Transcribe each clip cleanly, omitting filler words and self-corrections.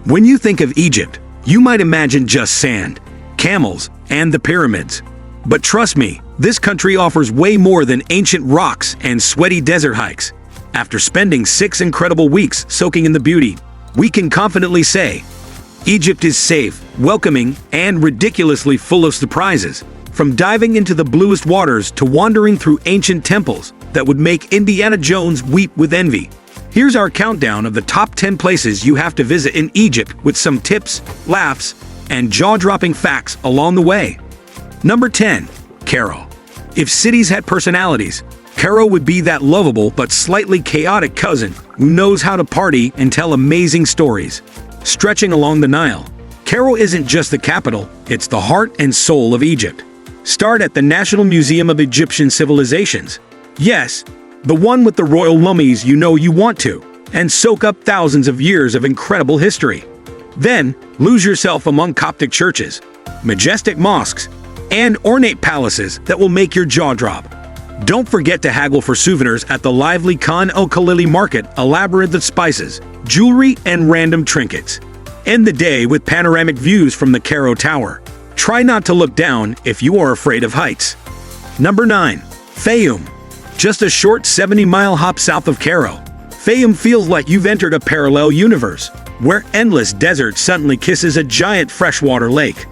When you think of Egypt, you might imagine just sand, camels, and the pyramids. But trust me, this country offers way more than ancient rocks and sweaty desert hikes. After spending 6 incredible weeks soaking in the beauty, we can confidently say, Egypt is safe, welcoming, and ridiculously full of surprises. From diving into the bluest waters to wandering through ancient temples that would make Indiana Jones weep with envy. Here's our countdown of the top 10 places you have to visit in Egypt, with some tips, laughs, and jaw-dropping facts along the way. Number 10. Cairo. If cities had personalities, Cairo would be that lovable but slightly chaotic cousin who knows how to party and tell amazing stories. Stretching along the Nile, Cairo isn't just the capital, it's the heart and soul of Egypt. Start at the National Museum of Egyptian Civilizations. Yes, the one with the royal mummies you know you want to, and soak up thousands of years of incredible history. Then, lose yourself among Coptic churches, majestic mosques, and ornate palaces that will make your jaw drop. Don't forget to haggle for souvenirs at the lively Khan el-Khalili market, a labyrinth of spices, jewelry, and random trinkets. End the day with panoramic views from the Cairo Tower. Try not to look down if you are afraid of heights. Number 9. Fayoum. Just a short 70-mile hop south of Cairo, Fayoum feels like you've entered a parallel universe, where endless desert suddenly kisses a giant freshwater lake.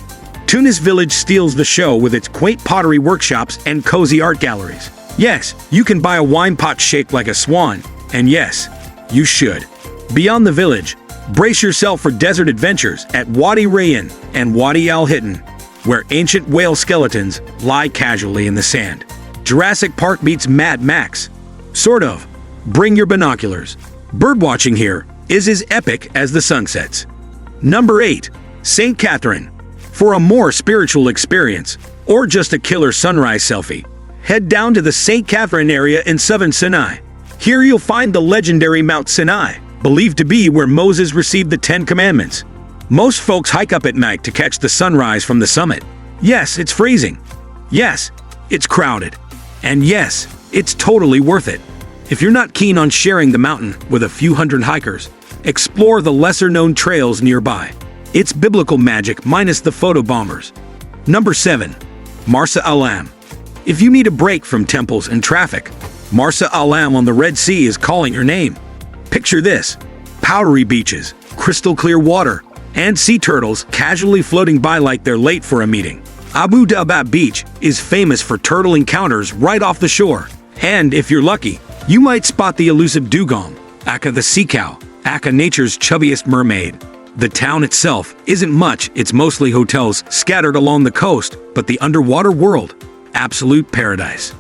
Tunis Village steals the show with its quaint pottery workshops and cozy art galleries. Yes, you can buy a wine pot shaped like a swan, and yes, you should. Beyond the village, brace yourself for desert adventures at Wadi Rayyan and Wadi Al-Hittan, where ancient whale skeletons lie casually in the sand. Jurassic Park meets Mad Max. Sort of. Bring your binoculars. Birdwatching here is as epic as the sunsets. Number 8. St. Catherine. For a more spiritual experience, or just a killer sunrise selfie, head down to the St. Catherine area in southern Sinai. Here you'll find the legendary Mount Sinai, believed to be where Moses received the 10 Commandments. Most folks hike up at night to catch the sunrise from the summit. Yes, it's freezing. Yes, it's crowded. And yes, it's totally worth it. If you're not keen on sharing the mountain with a few hundred hikers, explore the lesser-known trails nearby. It's biblical magic minus the photo bombers. Number 7. Marsa Alam. If you need a break from temples and traffic, Marsa Alam on the Red Sea is calling your name. Picture this: powdery beaches, crystal clear water, and sea turtles casually floating by like they're late for a meeting. Abu Dabab Beach is famous for turtle encounters right off the shore. And if you're lucky, you might spot the elusive dugong, Aka the sea cow, Aka nature's chubbiest mermaid. The town itself isn't much, it's mostly hotels scattered along the coast, but the underwater world, absolute paradise.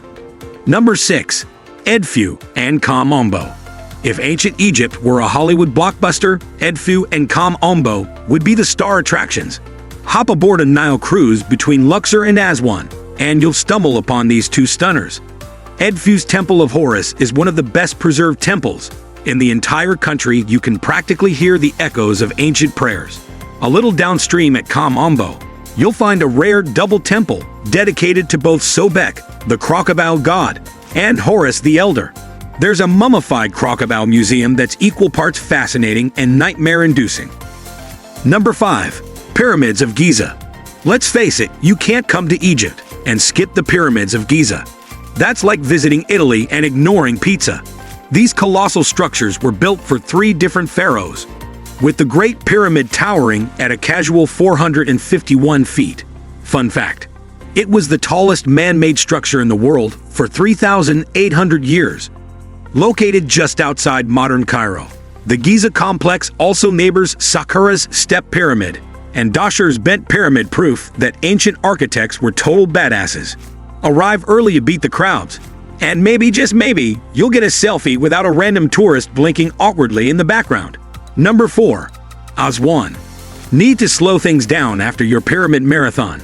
Number 6. Edfu and Kam Ombo. If ancient Egypt were a Hollywood blockbuster, Edfu and Kam Ombo would be the star attractions. Hop aboard a Nile cruise between Luxor and Aswan, and you'll stumble upon these two stunners. Edfu's Temple of Horus is one of the best preserved temples. In the entire country, you can practically hear the echoes of ancient prayers. A little downstream at Kam Ombo, you'll find a rare double temple dedicated to both Sobek, the crocodile god, and Horus the Elder. There's a mummified crocodile museum that's equal parts fascinating and nightmare-inducing. Number 5. Pyramids of Giza. Let's face it, you can't come to Egypt and skip the Pyramids of Giza. That's like visiting Italy and ignoring pizza. These colossal structures were built for 3 different pharaohs, with the Great Pyramid towering at a casual 451 feet. Fun fact: it was the tallest man-made structure in the world for 3,800 years. Located just outside modern Cairo, the Giza complex also neighbors Saqqara's Step Pyramid and Dahshur's Bent Pyramid, proof that ancient architects were total badasses. Arrive early to beat the crowds, and maybe, just maybe, you'll get a selfie without a random tourist blinking awkwardly in the background. Number 4. Aswan. Need to slow things down after your pyramid marathon?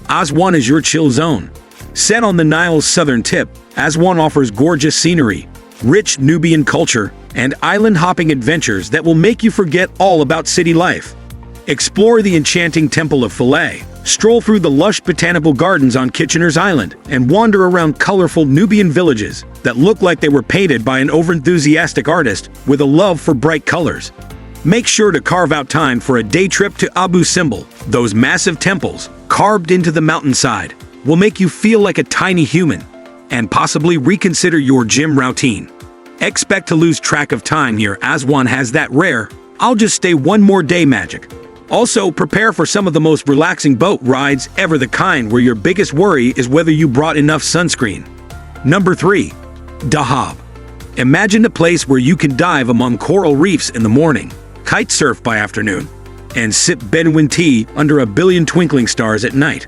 Aswan is your chill zone. Set on the Nile's southern tip, Aswan offers gorgeous scenery, rich Nubian culture, and island-hopping adventures that will make you forget all about city life. Explore the enchanting Temple of Philae, stroll through the lush botanical gardens on Kitchener's Island, and wander around colorful Nubian villages that look like they were painted by an overenthusiastic artist with a love for bright colors. Make sure to carve out time for a day trip to Abu Simbel. Those massive temples, carved into the mountainside, will make you feel like a tiny human, and possibly reconsider your gym routine. Expect to lose track of time here. Aswan has that rare, "I'll just stay one more day" magic. Also, prepare for some of the most relaxing boat rides ever, the kind where your biggest worry is whether you brought enough sunscreen. Number 3. Dahab. Imagine a place where you can dive among coral reefs in the morning, kite surf by afternoon, and sip Bedouin tea under a billion twinkling stars at night.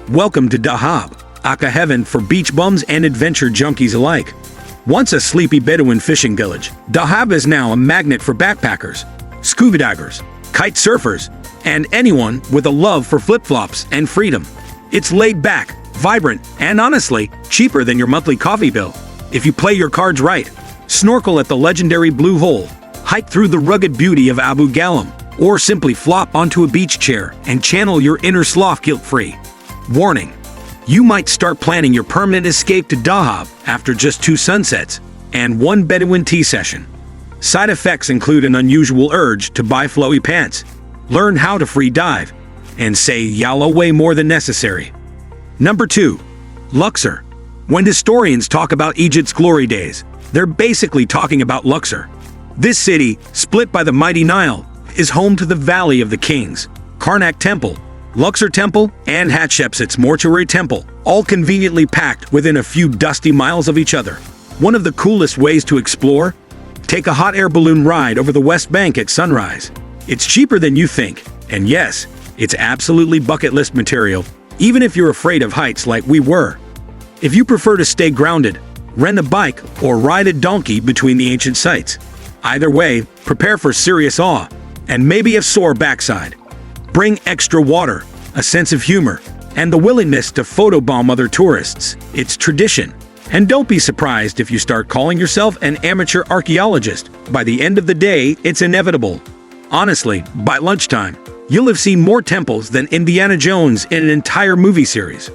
Welcome to Dahab, Aka heaven for beach bums and adventure junkies alike. Once a sleepy Bedouin fishing village, Dahab is now a magnet for backpackers, scuba divers, kite surfers, and anyone with a love for flip-flops and freedom. It's laid back, vibrant, and honestly, cheaper than your monthly coffee bill. If you play your cards right, snorkel at the legendary Blue Hole, hike through the rugged beauty of Abu Ghalam, or simply flop onto a beach chair and channel your inner sloth guilt-free. Warning: you might start planning your permanent escape to Dahab after just 2 sunsets and 1 Bedouin tea session. Side effects include an unusual urge to buy flowy pants, learn how to free dive, and say yalla way more than necessary. Number 2. Luxor. When historians talk about Egypt's glory days, they're basically talking about Luxor. This city, split by the mighty Nile, is home to the Valley of the Kings, Karnak Temple, Luxor Temple, and Hatshepsut's Mortuary Temple, all conveniently packed within a few dusty miles of each other. One of the coolest ways to explore? Take a hot air balloon ride over the West Bank at sunrise. It's cheaper than you think, and yes, it's absolutely bucket list material, even if you're afraid of heights like we were. If you prefer to stay grounded, rent a bike or ride a donkey between the ancient sites. Either way, prepare for serious awe, and maybe a sore backside. Bring extra water, a sense of humor, and the willingness to photobomb other tourists. It's tradition. And don't be surprised if you start calling yourself an amateur archaeologist. By the end of the day, it's inevitable. Honestly, by lunchtime, you'll have seen more temples than Indiana Jones in an entire movie series.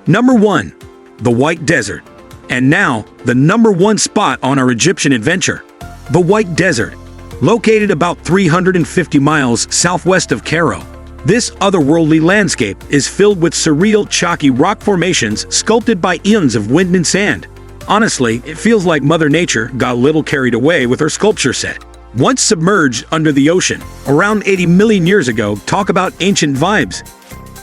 Number 1. The White Desert. And now, the number 1 spot on our Egyptian adventure. The White Desert. Located about 350 miles southwest of Cairo, this otherworldly landscape is filled with surreal, chalky rock formations sculpted by eons of wind and sand. Honestly, it feels like Mother Nature got a little carried away with her sculpture set. Once submerged under the ocean, around 80 million years ago, talk about ancient vibes.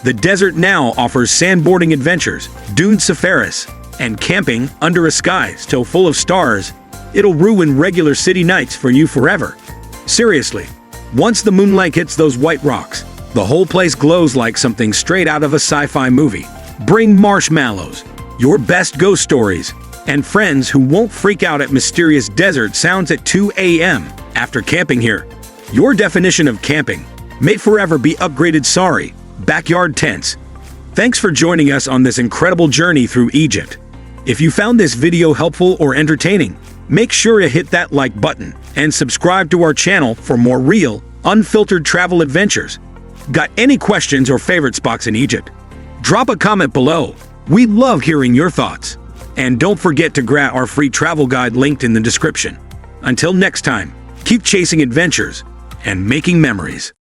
The desert now offers sandboarding adventures, dune safaris, and camping under a sky still full of stars. It'll ruin regular city nights for you forever. Seriously, once the moonlight hits those white rocks, the whole place glows like something straight out of a sci-fi movie. Bring marshmallows, your best ghost stories, and friends who won't freak out at mysterious desert sounds at 2 a.m. after camping here. Your definition of camping may forever be upgraded. Sorry, backyard tents. Thanks for joining us on this incredible journey through Egypt. If you found this video helpful or entertaining, make sure to hit that like button and subscribe to our channel for more real, unfiltered travel adventures. Got any questions or favorite spots in Egypt? Drop a comment below. We love hearing your thoughts. And don't forget to grab our free travel guide linked in the description. Until next time, keep chasing adventures and making memories.